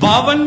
52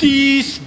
30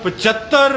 75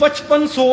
5500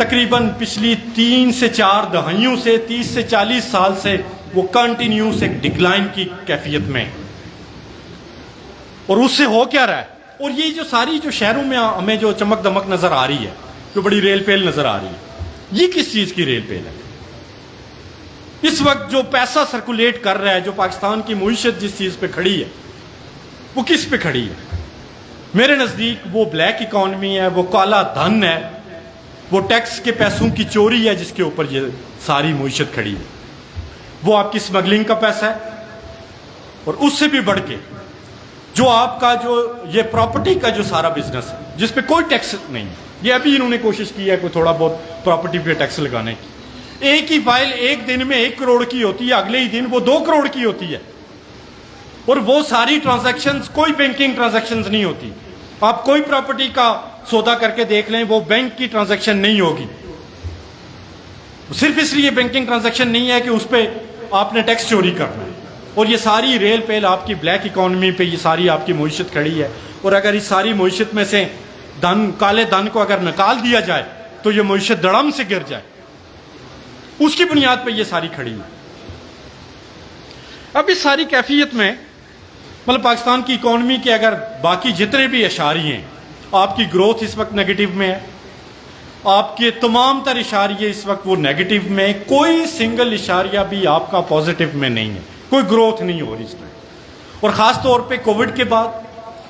تقریباً پچھلی 3 سے 4 دہائیوں سے 30 سے 40 سال سے وہ کنٹینیوس ایک ڈکلائن کی کیفیت میں، اور اس سے ہو کیا رہا ہے؟ اور یہ جو ساری جو شہروں میں ہمیں جو چمک دمک نظر آ رہی ہے، جو بڑی ریل پیل نظر آ رہی ہے، یہ کس چیز کی ریل پیل ہے؟ اس وقت جو پیسہ سرکولیٹ کر رہا ہے، جو پاکستان کی معیشت جس چیز پہ کھڑی ہے، وہ کس پہ کھڑی ہے؟ میرے نزدیک وہ بلیک اکانومی ہے، وہ کالا دھن ہے، وہ ٹیکس کے پیسوں کی چوری ہے جس کے اوپر یہ ساری معیشت کھڑی ہے، وہ آپ کی اسمگلنگ کا پیسہ ہے، اور اس سے بھی بڑھ کے جو آپ کا جو یہ پراپرٹی کا جو سارا بزنس ہے جس پہ کوئی ٹیکس نہیں ہے، یہ ابھی انہوں نے کوشش کی ہے کوئی تھوڑا بہت پراپرٹی پہ ٹیکس لگانے کی۔ ایک ہی فائل ایک دن میں 1 کروڑ کی ہوتی ہے، اگلے ہی دن وہ 2 کروڑ کی ہوتی ہے، اور وہ ساری ٹرانزیکشنز کوئی بینکنگ ٹرانزیکشنز نہیں ہوتی۔ آپ کوئی پراپرٹی کا سودا کر کے دیکھ لیں، وہ بینک کی ٹرانزیکشن نہیں ہوگی، صرف اس لیے بینکنگ ٹرانزیکشن نہیں ہے کہ اس پہ آپ نے ٹیکس چوری کرنا ہے۔ اور یہ ساری ریل پیل آپ کی بلیک اکانومی پہ یہ ساری آپ کی معیشت کھڑی ہے، اور اگر اس ساری معیشت میں سے کالے دھن کو اگر نکال دیا جائے تو یہ معیشت دڑم سے گر جائے، اس کی بنیاد پہ یہ ساری کھڑی ہے۔ اب اس ساری کیفیت میں مطلب پاکستان کی اکانومی کے اگر باقی جتنے بھی اشاریے ہیں، آپ کی گروتھ اس وقت نیگیٹو میں ہے، آپ کے تمام تر اشاریے اس وقت وہ نیگیٹو میں ہے، کوئی سنگل اشاریہ بھی آپ کا پازیٹو میں نہیں ہے، کوئی گروتھ نہیں ہو رہی اس میں۔ اور خاص طور پہ کووڈ کے بعد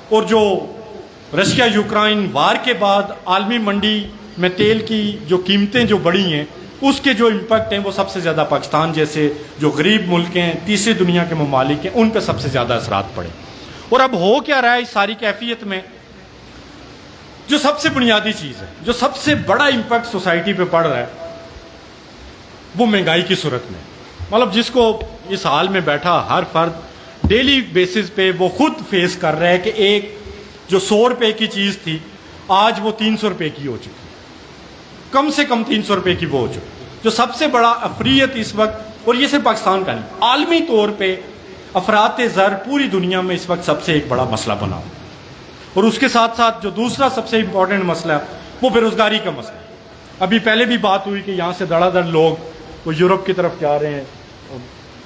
اور جو رشیا یوکرائن وار کے بعد عالمی منڈی میں تیل کی جو قیمتیں جو بڑھی ہیں، اس کے جو امپیکٹ ہیں وہ سب سے زیادہ پاکستان جیسے جو غریب ملک ہیں، تیسری دنیا کے ممالک ہیں، ان پہ سب سے زیادہ اثرات پڑے۔ اور اب ہو کیا رہا ہے اس ساری کیفیت میں؟ جو سب سے بنیادی چیز ہے، جو سب سے بڑا امپیکٹ سوسائٹی پہ پڑ رہا ہے، وہ مہنگائی کی صورت میں، مطلب جس کو اس حال میں بیٹھا ہر فرد ڈیلی بیسس پہ وہ خود فیس کر رہا ہے کہ ایک جو 100 روپے کی چیز تھی آج وہ 300 روپے کی ہو چکی، کم سے کم 300 روپے کی وہ ہو چکی۔ جو سب سے بڑا افریت اس وقت، اور یہ صرف پاکستان کا نہیں، عالمی طور پہ افراط زر پوری دنیا میں اس وقت سب سے ایک بڑا مسئلہ بنا ہوا۔ اور اس کے ساتھ ساتھ جو دوسرا سب سے امپورٹنٹ مسئلہ ہے وہ بے روزگاری کا مسئلہ ہے۔ ابھی پہلے بھی بات ہوئی کہ یہاں سے دڑا دڑ لوگ وہ یورپ کی طرف جا رہے ہیں،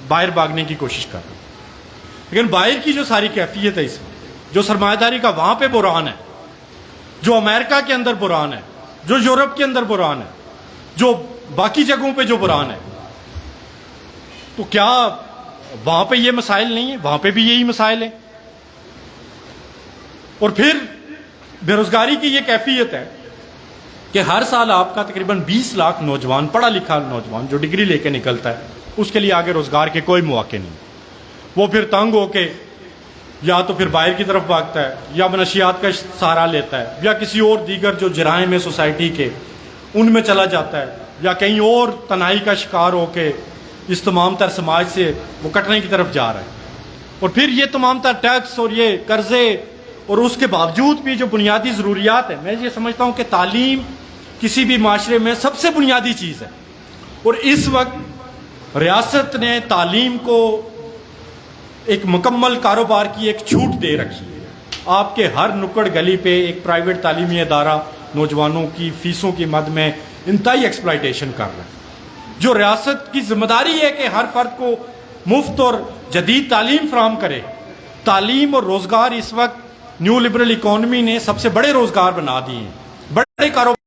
باہر بھاگنے کی کوشش کر رہے ہیں، لیکن باہر کی جو ساری کیفیت ہے اس وقت، جو سرمایہ داری کا وہاں پہ بحران ہے، جو امریکہ کے اندر بحران ہے، جو یورپ کے اندر بحران ہے، جو باقی جگہوں پہ جو بحران ہے، تو کیا وہاں پہ یہ مسائل نہیں ہیں؟ وہاں پہ بھی یہی مسائل ہیں۔ اور پھر بے روزگاری کی یہ کیفیت ہے کہ ہر سال آپ کا تقریباً 20 لاکھ نوجوان، پڑھا لکھا نوجوان جو ڈگری لے کے نکلتا ہے، اس کے لیے آگے روزگار کے کوئی مواقع نہیں۔ وہ پھر تنگ ہو کے یا تو پھر باہر کی طرف بھاگتا ہے، یا منشیات کا سہارا لیتا ہے، یا کسی اور دیگر جو جرائم ہے سوسائٹی کے ان میں چلا جاتا ہے، یا کہیں اور تنہائی کا شکار ہو کے اس تمام تر سماج سے وہ کٹنے کی طرف جا رہا ہے۔ اور پھر یہ تمام تر ٹیکس اور یہ قرضے، اور اس کے باوجود بھی جو بنیادی ضروریات ہیں، میں یہ سمجھتا ہوں کہ تعلیم کسی بھی معاشرے میں سب سے بنیادی چیز ہے، اور اس وقت ریاست نے تعلیم کو ایک مکمل کاروبار کی ایک چھوٹ دے رکھی ہے۔ آپ کے ہر نکڑ گلی پہ ایک پرائیویٹ تعلیمی ادارہ نوجوانوں کی فیسوں کی مد میں انتہائی ایکسپلائٹیشن کر رہا ہے۔ جو ریاست کی ذمہ داری ہے کہ ہر فرد کو مفت اور جدید تعلیم فراہم کرے۔ تعلیم اور روزگار اس وقت نیو لبرل اکانومی نے سب سے بڑے روزگار بنا دیے ہیں، بڑے کاروبار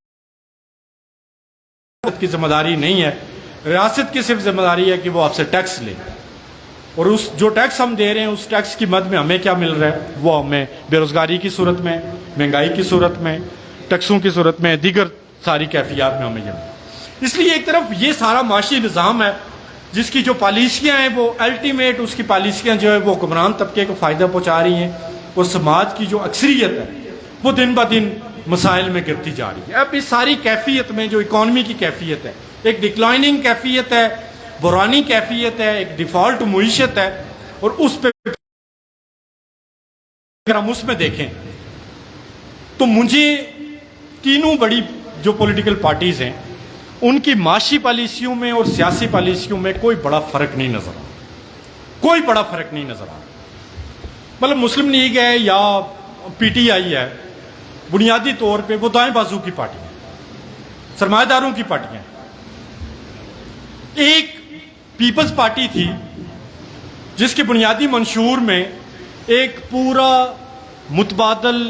کی ذمہ داری نہیں ہے، ریاست کی صرف ذمہ داری ہے کہ وہ آپ سے ٹیکس لے، اور اس جو ٹیکس ہم دے رہے ہیں اس ٹیکس کی مد میں ہمیں کیا مل رہا ہے؟ وہ ہمیں بے روزگاری کی صورت میں، مہنگائی کی صورت میں، ٹیکسوں کی صورت میں، دیگر ساری کیفیات میں ہمیں یہ۔ اس لیے ایک طرف یہ سارا معاشی نظام ہے جس کی جو پالیسیاں ہیں وہ الٹیمیٹ، اس کی پالیسیاں جو ہے وہ حکمران طبقے کو فائدہ پہنچا رہی ہیں، اور سماج کی جو اکثریت ہے وہ دن بہ دن مسائل میں گرتی جا رہی ہے۔ اب اس ساری کیفیت میں جو اکانومی کی کیفیت ہے، ایک ڈکلائننگ کیفیت ہے، بحرانی کیفیت ہے، ایک ڈیفالٹ معیشت ہے، اور اس پہ اگر ہم اس میں دیکھیں تو مجھے تینوں بڑی جو پولیٹیکل پارٹیز ہیں ان کی معاشی پالیسیوں میں اور سیاسی پالیسیوں میں کوئی بڑا فرق نہیں نظر آ رہا، کوئی بڑا فرق نہیں نظر آ رہا۔ مطلب مسلم لیگ ہے یا پی ٹی آئی ہے، بنیادی طور پہ وہ دائیں بازو کی پارٹی ہے، سرمایہ داروں کی پارٹیاں. ایک پیپلز پارٹی تھی جس کے بنیادی منشور میں ایک پورا متبادل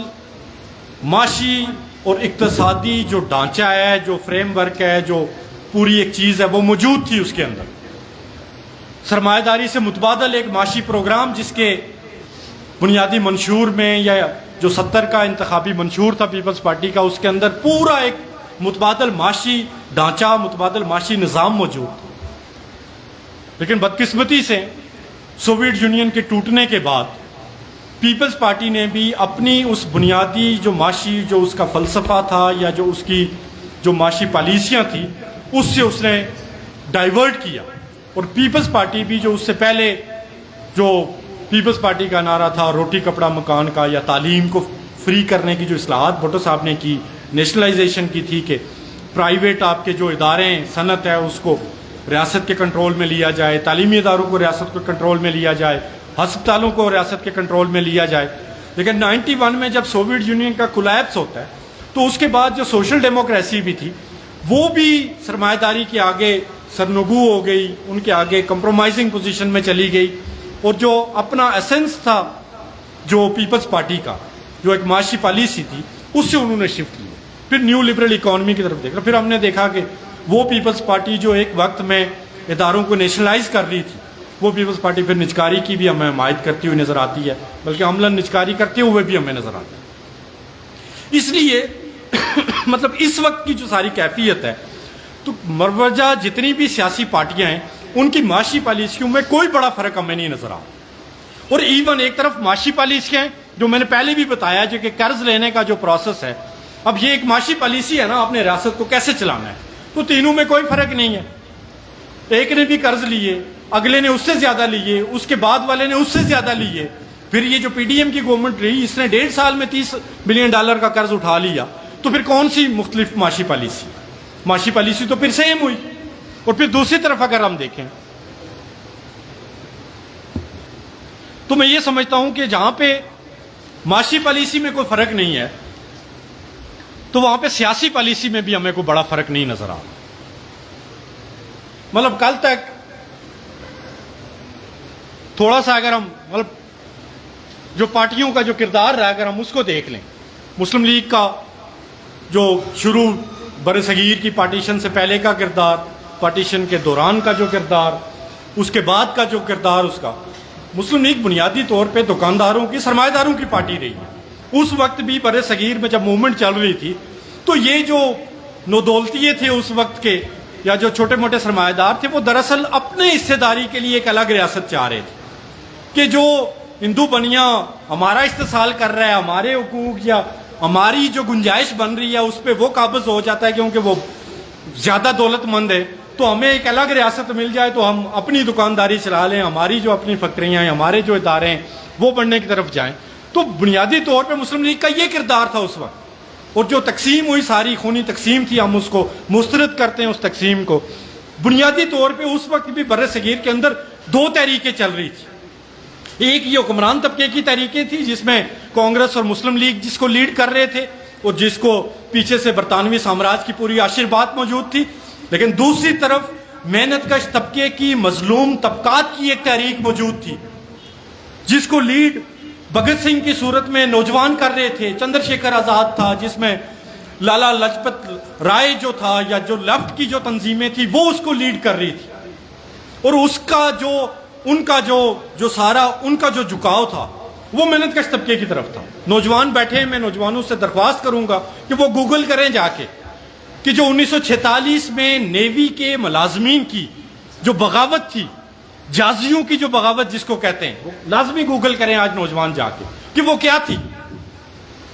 معاشی اور اقتصادی جو ڈھانچہ ہے، جو فریم ورک ہے، جو پوری ایک چیز ہے وہ موجود تھی اس کے اندر. سرمایہ داری سے متبادل ایک معاشی پروگرام جس کے بنیادی منشور میں، یا جو 70 کا انتخابی منشور تھا پیپلز پارٹی کا، اس کے اندر پورا ایک متبادل معاشی ڈھانچہ، متبادل معاشی نظام موجود تھا. لیکن بدقسمتی سے سوویت یونین کے ٹوٹنے کے بعد پیپلز پارٹی نے بھی اپنی اس بنیادی جو معاشی، جو اس کا فلسفہ تھا یا جو اس کی جو معاشی پالیسیاں تھیں، اس سے اس نے ڈائیورٹ کیا. اور پیپلز پارٹی بھی جو اس سے پہلے جو پیپلز پارٹی کا نعرہ تھا روٹی کپڑا مکان کا، یا تعلیم کو فری کرنے کی جو اصلاحات بھٹو صاحب نے کی، نیشنلائزیشن کی تھی کہ پرائیویٹ آپ کے جو ادارے ہیں، صنعت ہے، اس کو ریاست کے کنٹرول میں لیا جائے، تعلیمی اداروں کو ریاست کے کنٹرول میں لیا جائے، ہسپتالوں کو ریاست کے کنٹرول میں لیا جائے. لیکن 91 میں جب سوویت یونین کا کولیپس ہوتا ہے تو اس کے بعد جو سوشل ڈیموکریسی بھی تھی وہ بھی سرمایہ داری کے آگے سرنگو ہو گئی، ان کے آگے کمپرومائزنگ پوزیشن میں چلی گئی. اور جو اپنا ایسنس تھا جو پیپلز پارٹی کا، جو ایک معاشی پالیسی تھی، اس سے انہوں نے شفٹ کیا. پھر نیو لبرل اکانومی کی طرف دیکھا. پھر ہم نے دیکھا کہ وہ پیپلز پارٹی جو ایک وقت میں اداروں کو نیشنلائز کر رہی تھی، وہ پیپلز پارٹی پھر نجکاری کی بھی ہمیں حمایت کرتی ہوئی نظر آتی ہے، بلکہ عملاً نجکاری کرتے ہوئے بھی ہمیں نظر آتا ہے. اس لیے مطلب اس وقت کی جو ساری کیفیت ہے، تو مروجہ جتنی بھی سیاسی پارٹیاں ہیں ان کی معاشی پالیسیوں میں کوئی بڑا فرق ہمیں نہیں نظر آتا. اور ایون ایک طرف معاشی پالیسیاں ہیں جو میں نے پہلے بھی بتایا، جو کہ قرض لینے کا جو پروسیس ہے، اب یہ ایک معاشی پالیسی ہے نا، آپ نے ریاست کو کیسے چلانا ہے، تو تینوں میں کوئی فرق نہیں ہے. ایک نے بھی قرض لیے، اگلے نے اس سے زیادہ لیے، اس کے بعد والے نے اس سے زیادہ لیے. پھر یہ جو پی ڈی ایم کی گورنمنٹ رہی، اس نے 1.5 سال میں $30 بلین کا قرض اٹھا لیا. تو پھر کون سی مختلف معاشی پالیسی؟ معاشی پالیسی تو پھر سیم ہوئی. اور پھر دوسری طرف اگر ہم دیکھیں تو میں یہ سمجھتا ہوں کہ جہاں پہ معاشی پالیسی میں کوئی فرق نہیں ہے تو وہاں پہ سیاسی پالیسی میں بھی ہمیں کوئی بڑا فرق نہیں نظر آتا. مطلب کل تک تھوڑا سا اگر ہم مطلب جو پارٹیوں کا جو کردار رہا، اگر ہم اس کو دیکھ لیں، مسلم لیگ کا جو شروع بر صغیر کی پارٹیشن سے پہلے کا کردار، پارٹیشن کے دوران کا جو کردار، اس کے بعد کا جو کردار اس کا، مسلم لیگ بنیادی طور پہ دکانداروں کی، سرمایہ داروں کی پارٹی رہی ہے. اس وقت بھی بر صغیر میں جب موومنٹ چل رہی تھی تو یہ جو نودولتیے تھے اس وقت کے، یا جو چھوٹے موٹے سرمایہ دار تھے، وہ دراصل اپنے حصے داری کے لیے ایک الگ ریاست چاہ رہے تھے کہ جو ہندو بنیا ہمارا استحصال کر رہا ہے، ہمارے حقوق یا ہماری جو گنجائش بن رہی ہے اس پہ وہ قابض ہو جاتا ہے کیونکہ وہ زیادہ دولت مند ہے، تو ہمیں ایک الگ ریاست مل جائے تو ہم اپنی دکانداری چلا لیں، ہماری جو اپنی فیکٹریاں ہیں، ہمارے جو ادارے ہیں وہ بڑھنے کی طرف جائیں. تو بنیادی طور پہ مسلم لیگ کا یہ کردار تھا اس وقت. اور جو تقسیم ہوئی، ساری خونی تقسیم تھی، ہم اس کو مسترد کرتے ہیں اس تقسیم کو. بنیادی طور پہ اس وقت بھی بر صغیر کے اندر 2 تحریکیں چل رہی تھی. ایک یہ حکمران طبقے کی تحریکیں تھی جس میں کانگریس اور مسلم لیگ جس کو لیڈ کر رہے تھے، اور جس کو پیچھے سے برطانوی سامراج کی پوری آشرواد موجود تھی. لیکن دوسری طرف محنت کش طبقے کی، مظلوم طبقات کی ایک تحریک موجود تھی جس کو لیڈ بھگت سنگھ کی صورت میں نوجوان کر رہے تھے. چندر شیکھر آزاد تھا جس میں لالا لاجپت رائے جو تھا، یا جو لیفٹ کی جو تنظیمیں تھیں وہ اس کو لیڈ کر رہی تھی. اور اس کا جو ان کا جو سارا ان کا جو جھکاؤ تھا وہ محنت کش طبقے کی طرف تھا. نوجوان بیٹھے، میں نوجوانوں سے درخواست کروں گا کہ وہ گوگل کریں جا کے کہ جو 1946 میں نیوی کے ملازمین کی جو بغاوت تھی، جازیوں کی جو بغاوت جس کو کہتے ہیں، وہ لازمی گوگل کریں آج نوجوان جا کے کہ وہ کیا تھی،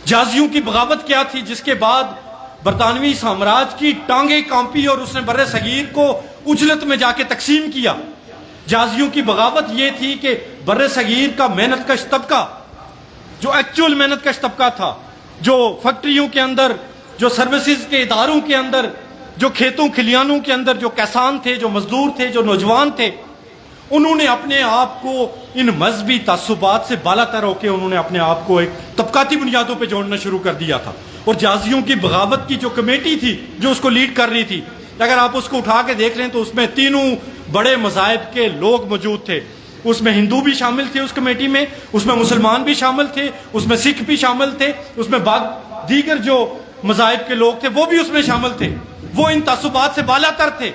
جازیوں کی بغاوت کیا تھی، جس کے بعد برطانوی سامراج کی ٹانگیں کانپی اور اس نے بر صغیر کو اجلت میں جا کے تقسیم کیا. جازیوں کی بغاوت یہ تھی کہ بر صغیر کا محنت کش طبقہ، جو ایکچوئل محنت کش طبقہ تھا، جو فیکٹریوں کے اندر، جو سروسز کے اداروں کے اندر، جو کھیتوں کھلیانوں کے اندر جو کسان تھے، جو مزدور تھے، جو نوجوان تھے، انہوں نے اپنے آپ کو ان مذہبی تعصبات سے بالا تر ہو کے انہوں نے اپنے آپ کو ایک طبقاتی بنیادوں پہ جوڑنا شروع کر دیا تھا. اور جازیوں کی بغاوت کی جو کمیٹی تھی جو اس کو لیڈ کر رہی تھی، اگر آپ اس کو اٹھا کے دیکھ لیں تو اس میں تینوں بڑے مذاہب کے لوگ موجود تھے. اس میں ہندو بھی شامل تھے اس کمیٹی میں، اس میں مسلمان بھی شامل تھے، اس میں سکھ بھی شامل تھے، اس میں دیگر جو مذاہب کے لوگ تھے وہ بھی اس میں شامل تھے. وہ ان تعصبات سے بالا تر تھے.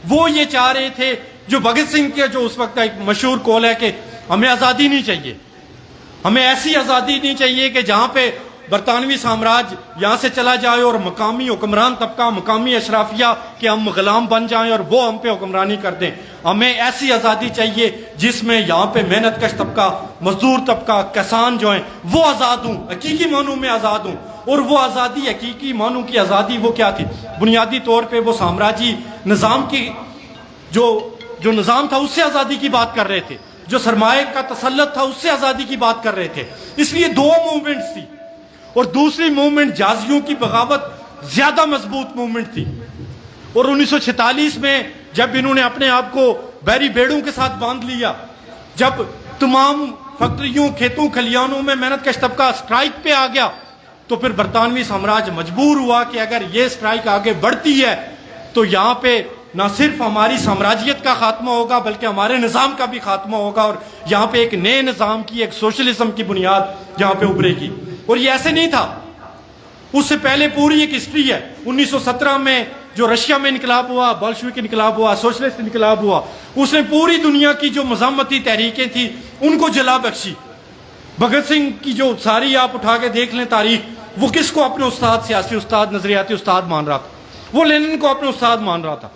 وہ یہ چاہ رہے تھے جو بھگت سنگھ کے جو اس وقت کا ایک مشہور قول ہے کہ ہمیں آزادی نہیں چاہیے، ہمیں ایسی آزادی نہیں چاہیے کہ جہاں پہ برطانوی سامراج یہاں سے چلا جائے اور مقامی حکمران طبقہ، مقامی اشرافیہ کہ ہم غلام بن جائیں اور وہ ہم پہ حکمرانی کر دیں. ہمیں ایسی آزادی چاہیے جس میں یہاں پہ محنت کش طبقہ، مزدور طبقہ، کسان جو ہیں وہ آزاد ہوں، حقیقی معنوں میں آزاد ہوں. اور وہ آزادی، حقیقی معنوں کی آزادی وہ کیا تھی؟ بنیادی طور پہ وہ سامراجی نظام کی جو نظام تھا اس سے آزادی کی بات کر رہے تھے، جو سرمایہ کا تسلط تھا اس سے آزادی کی بات کر رہے تھے. اس لیے دو موومنٹس تھی. اور دوسری موومنٹ جازیوں کی بغاوت زیادہ مضبوط موومنٹ تھی. اور 1946 میں جب انہوں نے اپنے آپ کو بحری بیڑوں کے ساتھ باندھ لیا، جب تمام فیکٹریوں، کھیتوں، کھلیانوں میں محنت کش طبقہ سٹرائک پہ آ گیا، تو پھر برطانوی سامراج مجبور ہوا کہ اگر یہ سٹرائک آگے بڑھتی ہے تو یہاں پہ نہ صرف ہماری سامراجیت کا خاتمہ ہوگا بلکہ ہمارے نظام کا بھی خاتمہ ہوگا، اور یہاں پہ ایک نئے نظام کی، ایک سوشلزم کی بنیاد یہاں پہ ابھرے گی. اور یہ ایسے نہیں تھا، اس سے پہلے پوری ایک ہسٹری ہے. 1917 میں جو رشیا میں انقلاب ہوا، بولشوک انقلاب ہوا، سوشلسٹ انقلاب ہوا، اس نے پوری دنیا کی جو مزاحمتی تحریکیں تھیں ان کو جلا بخشی. بھگت سنگھ کی جو ساری آپ اٹھا کے دیکھ لیں تاریخ، وہ کس کو اپنے استاد، سیاسی استاد، نظریاتی استاد مان رہا تھا؟ وہ لینن کو اپنے استاد مان رہا تھا.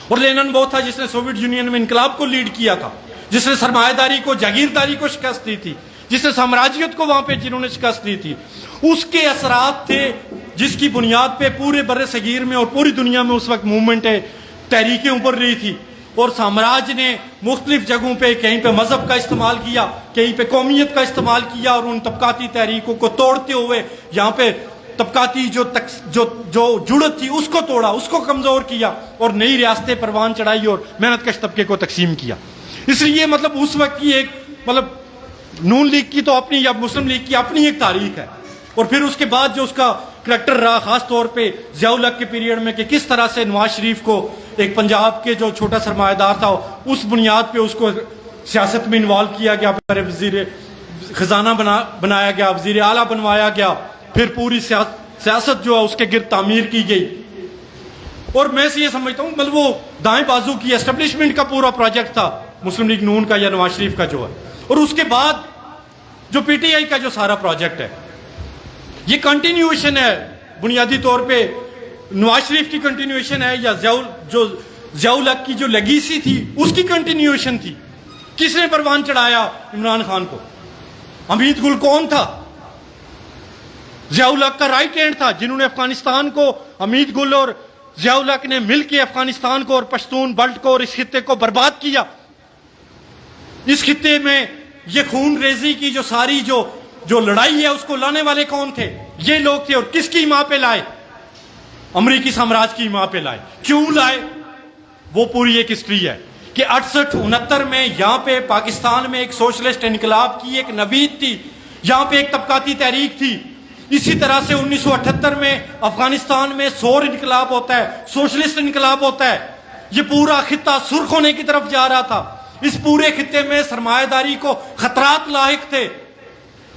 اور لینن وہ تھا جس نے سوویت یونین میں انقلاب کو لیڈ کیا تھا، جس نے سرمایہ داری کو، جاگیرداری کو شکست دی تھی، جس نے سامراجیت کو وہاں پہ جنہوں نے شکست دی تھی. اس کے اثرات تھے جس کی بنیاد پہ پورے بر صغیر میں اور پوری دنیا میں اس وقت موومنٹیں، تحریکیں ابھر رہی تھی. اور سامراج نے مختلف جگہوں پہ کہیں پہ مذہب کا استعمال کیا، کہیں پہ قومیت کا استعمال کیا، اور ان طبقاتی تحریکوں کو توڑتے ہوئے یہاں پہ طبقاتی جو جڑت تھی اس کو توڑا، اس کو کمزور کیا، اور نئی ریاستیں پروان چڑھائی اور محنت کش طبقے کو تقسیم کیا. اس لیے مطلب اس وقت کی ایک نون لیگ کی تو اپنی، یا مسلم لیگ کی اپنی ایک تاریخ ہے. اور پھر اس کے بعد جو اس کا کریکٹر رہا خاص طور پہ ضیاء الحق کے پیریڈ میں، کہ کس طرح سے نواز شریف کو ایک پنجاب کے جو چھوٹا سرمایہ دار تھا اس بنیاد پہ اس کو سیاست میں انوالو کیا گیا، پھر وزیر خزانہ بنایا گیا، وزیر اعلیٰ بنوایا گیا، پھر پوری سیاست جو ہے اس کے گرد تعمیر کی گئی. اور میں سے یہ سمجھتا ہوں مطلب وہ دائیں بازو کی اسٹیبلشمنٹ کا پورا پروجیکٹ تھا مسلم لیگ نون کا یا نواز شریف کا جو ہے. اور اس کے بعد جو پی ٹی آئی کا جو سارا پروجیکٹ ہے یہ کنٹینیویشن ہے، بنیادی طور پہ نواز شریف کی کنٹینیویشن ہے، یا ضیاء الحق کی جو لیگیسی تھی اس کی کنٹینیویشن تھی. کس نے پروان چڑھایا عمران خان کو؟ حمید گل کون تھا؟ ضیاء الحق کا رائٹ ہینڈ تھا، جنہوں نے افغانستان کو، حمید گل اور ضیاء الحق نے مل کے افغانستان کو اور پشتون بلٹ کو اور اس خطے کو برباد کیا. اس خطے میں یہ خون ریزی کی جو ساری جو لڑائی ہے اس کو لانے والے کون تھے؟ یہ لوگ تھے. اور کس کی ماں پہ لائے؟ امریکی سامراج کی ماں پہ لائے. کیوں لائے؟ وہ پوری ایک ہسٹری ہے کہ 68-69 میں یہاں پہ پاکستان میں ایک سوشلسٹ انقلاب کی ایک نوید تھی، یہاں پہ ایک طبقاتی تحریک تھی. اسی طرح سے 1978 میں افغانستان میں سور انقلاب ہوتا ہے، سوشلسٹ انقلاب ہوتا ہے. یہ پورا خطہ سرخ ہونے کی طرف جا رہا تھا. اس پورے خطے میں سرمایہ داری کو خطرات لاحق تھے،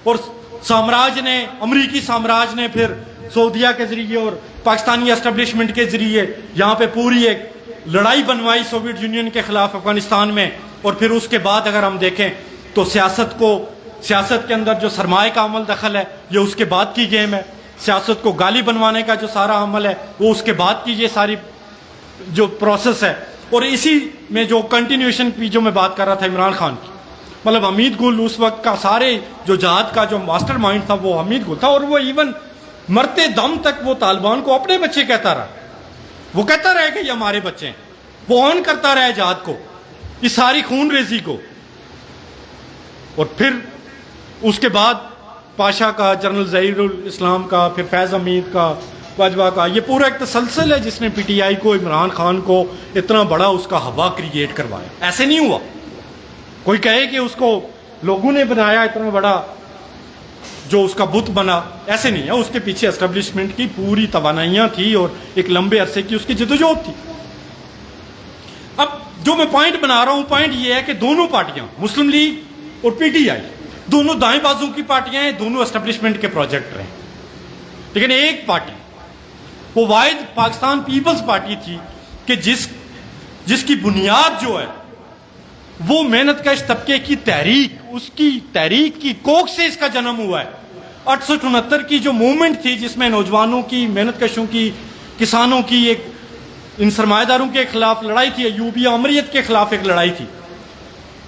اور سامراج نے، امریکی سامراج نے پھر سعودیہ کے ذریعے اور پاکستانی اسٹیبلشمنٹ کے ذریعے یہاں پہ پوری ایک لڑائی بنوائی سوویت یونین کے خلاف افغانستان میں. اور پھر اس کے بعد اگر ہم دیکھیں تو سیاست کے اندر جو سرمایہ کا عمل دخل ہے یہ اس کے بعد کی گیم ہے. سیاست کو گالی بنوانے کا جو سارا عمل ہے وہ اس کے بعد کی یہ ساری جو پروسیس ہے. اور اسی میں جو کنٹینیویشن کی جو میں بات کر رہا تھا عمران خان کی، مطلب حمید گل اس وقت کا سارے جو جہاد کا جو ماسٹر مائنڈ تھا وہ حمید گل تھا. اور وہ ایون مرتے دم تک وہ طالبان کو اپنے بچے کہتا رہا. وہ کہتا رہے کہ یہ ہمارے بچے ہیں. وہ آن کرتا رہا جہاد کو، اس ساری خون ریزی کو. اور پھر اس کے بعد پاشا کا، جنرل ظہیر الاسلام کا، پھر فیض حمید کا، باجوہ کا، یہ پورا ایک تسلسل ہے جس نے پی ٹی آئی کو، عمران خان کو اتنا بڑا اس کا ہوا کریٹ کروایا. ایسے نہیں ہوا کوئی کہے کہ اس کو لوگوں نے بنایا اتنا بڑا. جو اس کا بت بنا، ایسے نہیں ہے، اس کے پیچھے اسٹیبلشمنٹ کی پوری توانائیاں تھی اور ایک لمبے عرصے کی اس کی جدوجہد تھی۔ اب جو میں پوائنٹ بنا رہا ہوں، پوائنٹ یہ ہے کہ دونوں پارٹیاں، مسلم لیگ اور پی ٹی آئی، دونوں دائیں بازو کی پارٹیاں ہیں، دونوں اسٹیبلشمنٹ کے پروجیکٹ رہے، لیکن ایک پارٹی وہ واحد پاکستان پیپلز پارٹی تھی کہ جس کی بنیاد جو ہے وہ محنت کش طبقے کی تحریک، اس کی تحریک کی کوکھ سے اس کا جنم ہوا ہے۔ 68-69 کی جو موومنٹ تھی جس میں نوجوانوں کی، محنت کشوں کی، کسانوں کی ایک ان سرمایہ داروں کے خلاف لڑائی تھی، ایوبیہ امریت کے خلاف ایک لڑائی تھی۔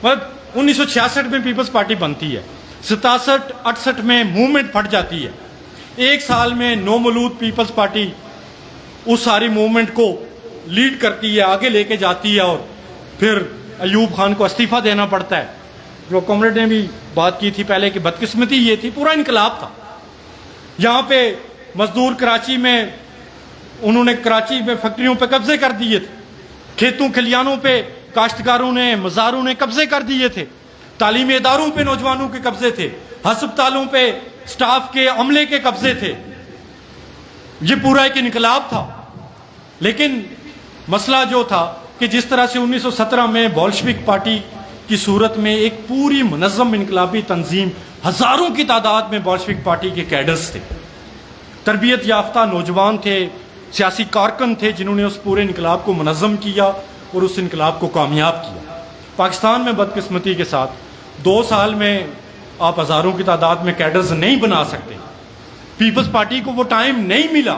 مطلب 1966 میں پیپلز پارٹی بنتی ہے، 67-68 میں موومنٹ پھٹ جاتی ہے، ایک سال میں نومولود پیپلز پارٹی اس ساری موومنٹ کو لیڈ کرتی ہے، آگے لے کے جاتی ہے، اور پھر ایوب خان کو استعفیٰ دینا پڑتا ہے۔ جو کامریڈ نے بھی بات کی تھی پہلے کہ بدقسمتی یہ تھی، پورا انقلاب تھا۔ یہاں پہ مزدور کراچی میں، انہوں نے کراچی میں فیکٹریوں پہ قبضے کر دیے تھے، کھیتوں کھلیانوں پہ کاشتکاروں نے، مزاروں نے قبضے کر دیے تھے، تعلیمی اداروں پہ نوجوانوں کے قبضے تھے، ہسپتالوں پہ سٹاف کے، عملے کے قبضے تھے۔ یہ پورا ایک انقلاب تھا۔ لیکن مسئلہ جو تھا کہ جس طرح سے 1917 میں بولشوک پارٹی کی صورت میں ایک پوری منظم انقلابی تنظیم، ہزاروں کی تعداد میں بولشوک پارٹی کے کیڈرز تھے، تربیت یافتہ نوجوان تھے، سیاسی کارکن تھے، جنہوں نے اس پورے انقلاب کو منظم کیا اور اس انقلاب کو کامیاب کیا۔ پاکستان میں بدقسمتی کے ساتھ 2 سال میں آپ ہزاروں کی تعداد میں کیڈرز نہیں بنا سکتے۔ پیپلز پارٹی کو وہ ٹائم نہیں ملا،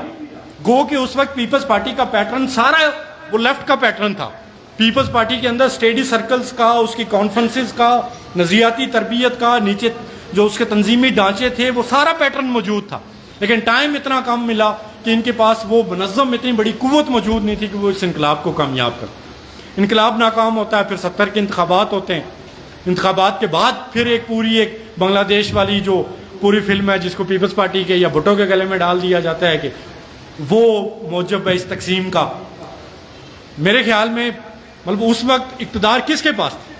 گو کہ اس وقت پیپلز پارٹی کا پیٹرن سارا وہ لیفٹ کا پیٹرن تھا۔ پیپلز پارٹی کے اندر اسٹڈی سرکلز کا، اس کی کانفرنسز کا، نظریاتی تربیت کا، نیچے جو اس کے تنظیمی ڈھانچے تھے، وہ سارا پیٹرن موجود تھا، لیکن ٹائم اتنا کم ملا کہ ان کے پاس وہ منظم اتنی بڑی قوت موجود نہیں تھی کہ وہ اس انقلاب کو کامیاب کر۔ انقلاب ناکام ہوتا ہے، پھر 70 کے انتخابات ہوتے ہیں، انتخابات کے بعد پھر ایک پوری ایک بنگلہ دیش والی جو پوری فلم ہے، جس کو پیپلز پارٹی کے یا بھٹو کے گلے میں ڈال دیا جاتا ہے کہ وہ موجب ہے اس تقسیم کا۔ میرے خیال میں مطلب اس وقت اقتدار کس کے پاس تھا؟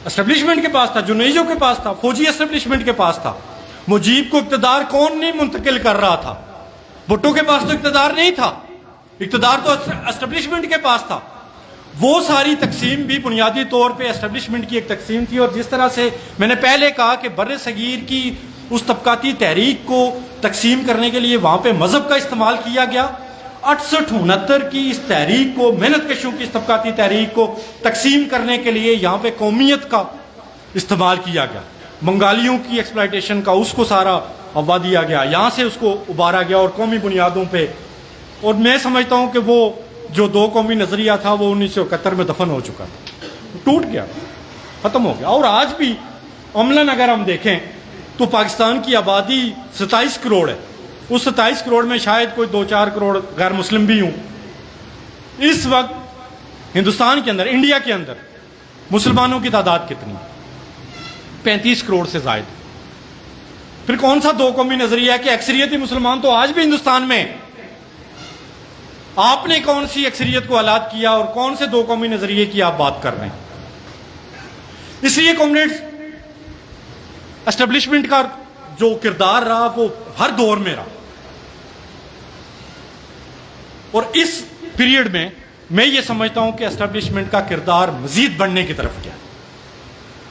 اسٹیبلشمنٹ کے پاس تھا، جنیجو کے پاس تھا، فوجی اسٹیبلشمنٹ کے پاس تھا۔ مجیب کو اقتدار کون نہیں منتقل کر رہا تھا؟ بھٹو کے پاس تو اقتدار نہیں تھا، اقتدار تو اسٹیبلشمنٹ کے پاس تھا۔ وہ ساری تقسیم بھی بنیادی طور پہ اسٹیبلشمنٹ کی ایک تقسیم تھی، اور جس طرح سے میں نے پہلے کہا کہ بر صغیر کی اس طبقاتی تحریک کو تقسیم کرنے کے لیے وہاں پہ مذہب کا استعمال کیا گیا، 68-69 کی اس تحریک کو، محنت کشوں کی اس طبقاتی تحریک کو تقسیم کرنے کے لیے یہاں پہ قومیت کا استعمال کیا گیا، بنگالیوں کی ایکسپلائٹیشن کا اس کو سارا ہوا دیا گیا، یہاں سے اس کو ابارا گیا اور قومی بنیادوں پہ۔ اور میں سمجھتا ہوں کہ وہ جو 2 قومی نظریہ تھا وہ 1971 میں دفن ہو چکا تھا، ٹوٹ گیا، ختم ہو گیا۔ اور آج بھی عملاً اگر ہم دیکھیں تو پاکستان کی آبادی 27 کروڑ ہے، اس 27 کروڑ میں شاید کوئی 2-4 کروڑ غیر مسلم بھی ہوں۔ اس وقت ہندوستان کے اندر، انڈیا کے اندر مسلمانوں کی تعداد کتنی؟ 35 کروڑ سے زائد۔ پھر کون سا 2 قومی نظریہ ہے کہ اکثریتی مسلمان تو آج بھی ہندوستان میں؟ آپ نے کون سی اکثریت کو آلات کیا اور کون سے 2 قومی نظریے کی آپ بات کر رہے ہیں؟ اس لیے کامریڈز، اسٹیبلشمنٹ کا جو کردار رہا وہ ہر دور میں رہا، اور اس پیریڈ میں میں یہ سمجھتا ہوں کہ اسٹیبلشمنٹ کا کردار مزید بڑھنے کی طرف گیا۔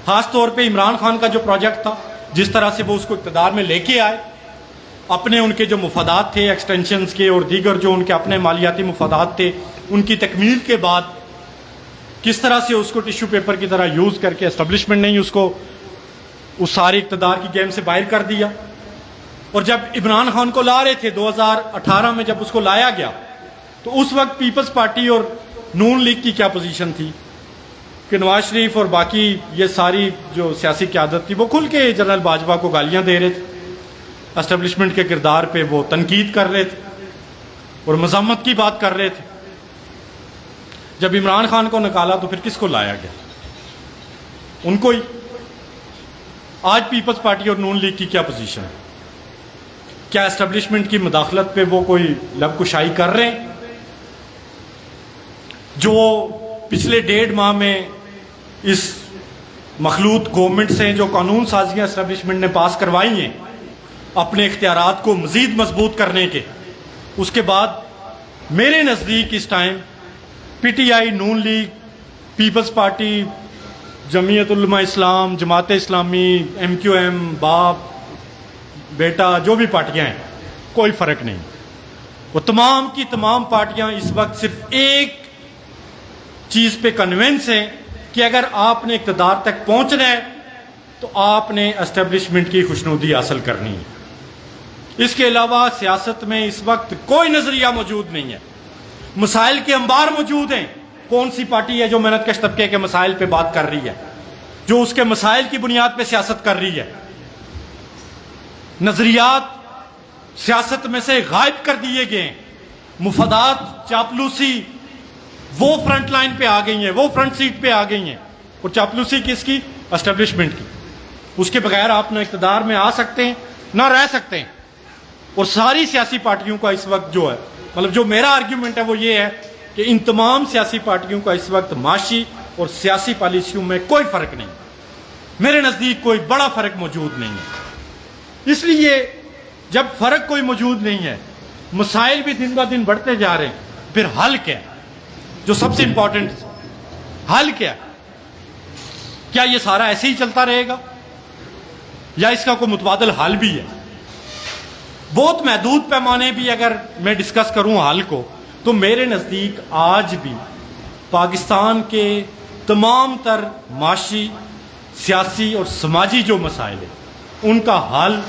خاص طور پہ عمران خان کا جو پروجیکٹ تھا، جس طرح سے وہ اس کو اقتدار میں لے کے آئے، اپنے ان کے جو مفادات تھے ایکسٹینشنز کے اور دیگر جو ان کے اپنے مالیاتی مفادات تھے، ان کی تکمیل کے بعد کس طرح سے اس کو ٹیشو پیپر کی طرح یوز کر کے اسٹیبلشمنٹ نے اس کو اس سارے اقتدار کی گیم سے باہر کر دیا۔ اور جب عمران خان کو لا رہے تھے 2018 میں، جب اس کو لایا گیا، تو اس وقت پیپلز پارٹی اور نون لیگ کی کیا پوزیشن تھی کہ نواز شریف اور باقی یہ ساری جو سیاسی قیادت تھی وہ کھل کے جنرل باجوہ کو گالیاں دے رہے تھے، اسٹیبلشمنٹ کے کردار پہ وہ تنقید کر رہے تھے اور مذمت کی بات کر رہے تھے۔ جب عمران خان کو نکالا تو پھر کس کو لایا گیا؟ ان کو ہی۔ آج پیپلز پارٹی اور نون لیگ کی کیا پوزیشن ہے؟ کیا اسٹیبلشمنٹ کی مداخلت پہ وہ کوئی لب کشائی کر رہے ہیں؟ جو پچھلے 1.5 ماہ میں اس مخلوط گورنمنٹ سے جو قانون سازیاں اسٹیبلشمنٹ نے پاس کروائی ہیں اپنے اختیارات کو مزید مضبوط کرنے کے، اس کے بعد میرے نزدیک اس time P T I, Noon League, Peoples Party, Jamiat Ulema Islam, Jamaat Islami, M Q M, باپ بیٹا، جو بھی پارٹیاں ہیں، کوئی فرق نہیں۔ وہ تمام کی تمام پارٹیاں اس وقت صرف ایک چیز پہ کنونس ہیں کہ اگر آپ نے اقتدار تک پہنچنا ہے تو آپ نے اسٹیبلشمنٹ کی خوشنودی حاصل کرنی ہے۔ اس کے علاوہ سیاست میں اس وقت کوئی نظریہ موجود نہیں ہے۔ مسائل کے انبار موجود ہیں۔ کون سی پارٹی ہے جو محنت کش طبقے کے مسائل پہ بات کر رہی ہے، جو اس کے مسائل کی بنیاد پہ سیاست کر رہی ہے؟ نظریات سیاست میں سے غائب کر دیے گئے ہیں۔ مفادات، چاپلوسی وہ فرنٹ لائن پہ آ گئی ہیں، وہ فرنٹ سیٹ پہ آ گئی ہیں۔ اور چاپلوسی کس کی؟ اسٹیبلشمنٹ کی۔ اس کے بغیر آپ نہ اقتدار میں آ سکتے ہیں نہ رہ سکتے ہیں۔ اور ساری سیاسی پارٹیوں کا اس وقت جو ہے، مطلب جو میرا آرگیومنٹ ہے وہ یہ ہے کہ ان تمام سیاسی پارٹیوں کا اس وقت معاشی اور سیاسی پالیسیوں میں کوئی فرق نہیں، میرے نزدیک کوئی بڑا فرق موجود نہیں ہے۔ اس لیے جب فرق کوئی موجود نہیں ہے، مسائل بھی دن بہ دن بڑھتے جا رہے ہیں، پھر حل کیا ہے؟ جو سب سے امپورٹنٹ حل کیا ہے؟ کیا یہ سارا ایسے ہی چلتا رہے گا یا اس کا کوئی متبادل حل بھی ہے؟ بہت محدود پیمانے بھی اگر میں ڈسکس کروں حل کو، تو میرے نزدیک آج بھی پاکستان کے تمام تر معاشی، سیاسی اور سماجی جو مسائل ہیں ان کا حل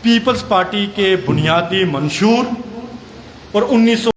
پیپلز پارٹی کے بنیادی منشور اور 1900